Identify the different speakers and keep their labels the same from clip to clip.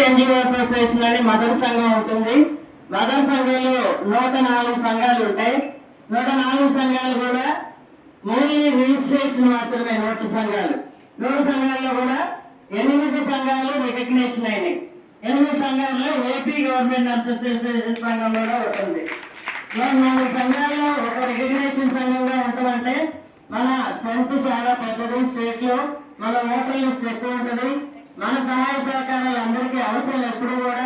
Speaker 1: NGO association అని mother సంఘం ఉంటుంది. మదర్ సంఘంలో 104 సంఘాలు ఉంటాయి. 104 సంఘాలు కూడా ఓన్లీ రిజిస్ట్రేషన్ మాత్రమే. 100 సంఘాలు 100 సంఘాల్లో కూడా 8 సంఘాలు రికగ్నేషన్ అయినాయి. 8 సంఘాల్లో ఏపీ గవర్నమెంట్ నర్సెస్ అసోసియేషన్ సంఘం కూడా ఉంటుంది. 4 సంఘాల్లో ఒక రికగ్నేషన్ సంఘంగా ఉంటామంటే మన స్ట్రెంత్ చాలా పెద్దది. స్టేట్ లో మన ఓటర్ లిస్ట్ ఎక్కువ ఉంటుంది. మన సహాయ సహకారాలు అందరికీ అవసరం. ఎప్పుడు కూడా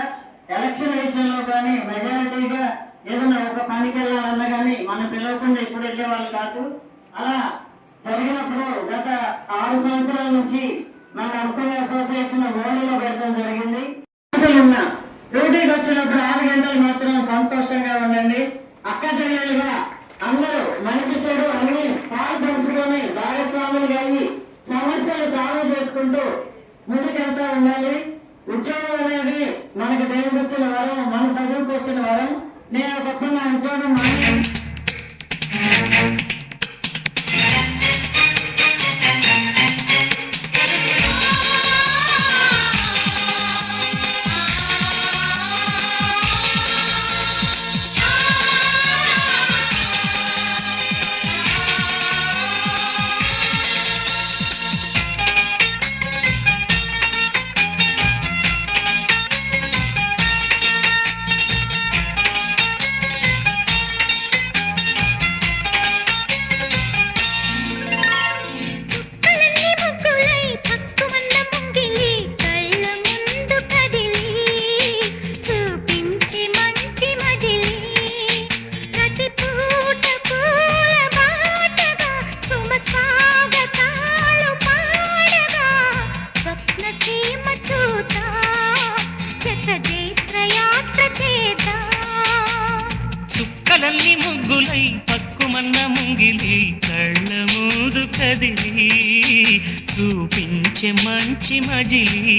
Speaker 1: ఎలక్షన్ విషయంలో కానీ మెజారిటీగా ఏదైనా ఒక పనికి వెళ్ళాలన్నా కానీ మనం పిలవకుండా ఎప్పుడు వెళ్ళే వాళ్ళు కాదు. అలా జరిగినప్పుడు గత 6 సంవత్సరాల నుంచి మన నర్సింగ్ అసోసియేషన్ ఓన్లీలో పెట్టడం జరిగింది. డ్యూటీకి వచ్చినప్పుడు 6 గంటలు మాత్రం సంతోషంగా ఉండండి. అక్క చెల్లెలుగా అందరూ మంచి చెడు అన్ని పాలు పంచుకొని భాగస్వాములు కలిగి సమస్యలు సాల్వ్ చేసుకుంటూ ముందుకెళ్తా ఉండాలి. ఉద్యోగం అనేది మనకు దేవుడికి వచ్చిన వరం, మన చదువుకు వచ్చిన వరం. నేను ఒకప్పుడు నా ఉద్యోగం
Speaker 2: ముగ్గులై పక్కుమన్న ముంగిలి కళ్ళ మూదు కదిలి చూపించే మంచి మజిలి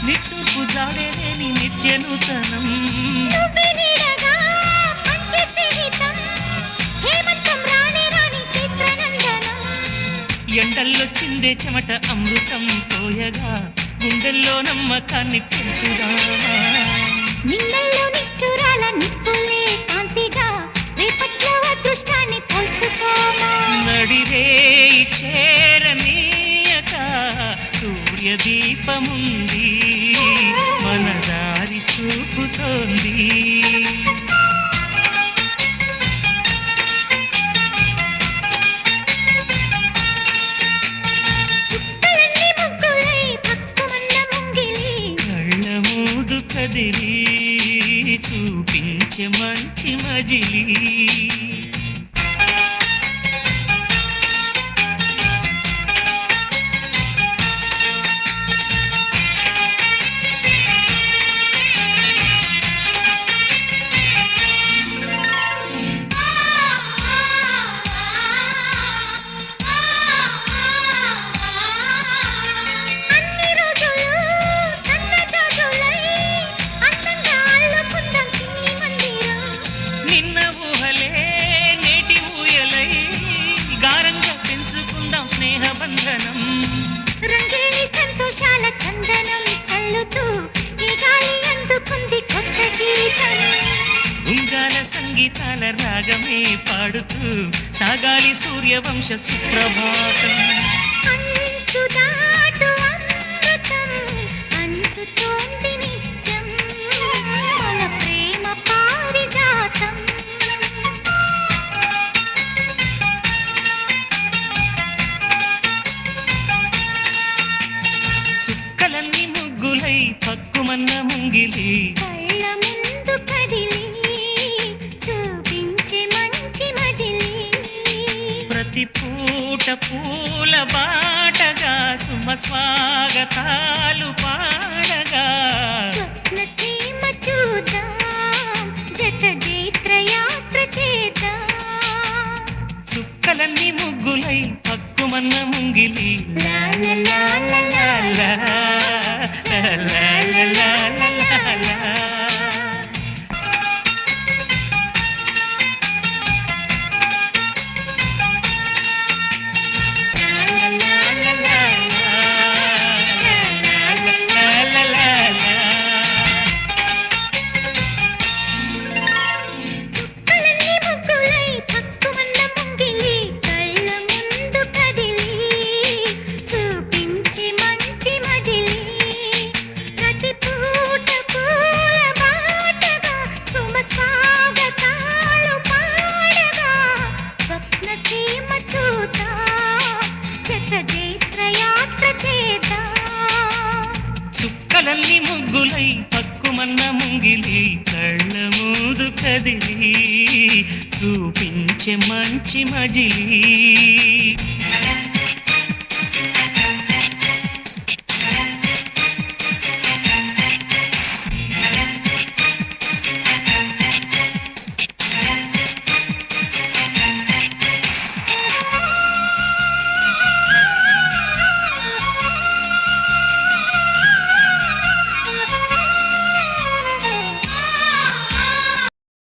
Speaker 2: నిట్టూర్పు జాడేలేని నిత్య నూతనం ఎండల్లో చిందే చెమట అమృతం పోయగా గుండెల్లో నమ్మకాన్ని పెంచుదా
Speaker 3: నిన్నల్లో నిష్ఠురాల నిప్పులే కాంతిగా రేపట్లో అదృష్టాన్ని పోల్చుకోమా
Speaker 2: నడిరే చేరనీయక సూర్యదీపముంది మన దారి చూపుతోంది కళ్ళ మూదు కదిలి చూపించే మంచి మజిలి స్నేహబంధనం
Speaker 3: రంగేలి సంతోషాల చందనం చల్లుతూ ఈ గాలి అందుకుంది కొత్త గీతం
Speaker 2: ఉంగాల సంగీతాల రాగమే పాడుతూ సాగాలి సూర్యవంశ సుప్రభాతం
Speaker 3: అంచుదాటు అమృతం అంచుతోంది నిత్యం మన ప్రేమ పారిజాతం
Speaker 2: పక్కుమన్న ముంగిలి
Speaker 3: కళ్ళ ముందు కదిలి చూపించే మంచి మజిలి
Speaker 2: ప్రతి పూట పూల బాటగా సుమ స్వాగతాలు పాడగా
Speaker 3: స్వప్న సీమ చూద్దాం జత జైత్రయాత్ర చేద్దాం
Speaker 2: చుక్కలన్నీ ముగ్గులై పక్కుమన్న ముంగిలి
Speaker 3: లా లా లా లా లా లా లా లా లా లా. చుక్కలన్నీ ముగ్గులై పక్కుమన్న ముంగిలి కళ్ళ ముందు కదిలి చూపించి మంచి మజిలి ప్రతి పూట పూల బాటగా సుమ స్వాగతాలు పాడగా స్వప్న సీమ చూద్దాం జత జైత్రయాత్ర చేద్దాం
Speaker 2: చుక్కలన్నీ ముగ్గులై పక్కుమన్న ముంగిలి కళ్ళ మూదు కదిలి చూపించే మంచి మజిలీ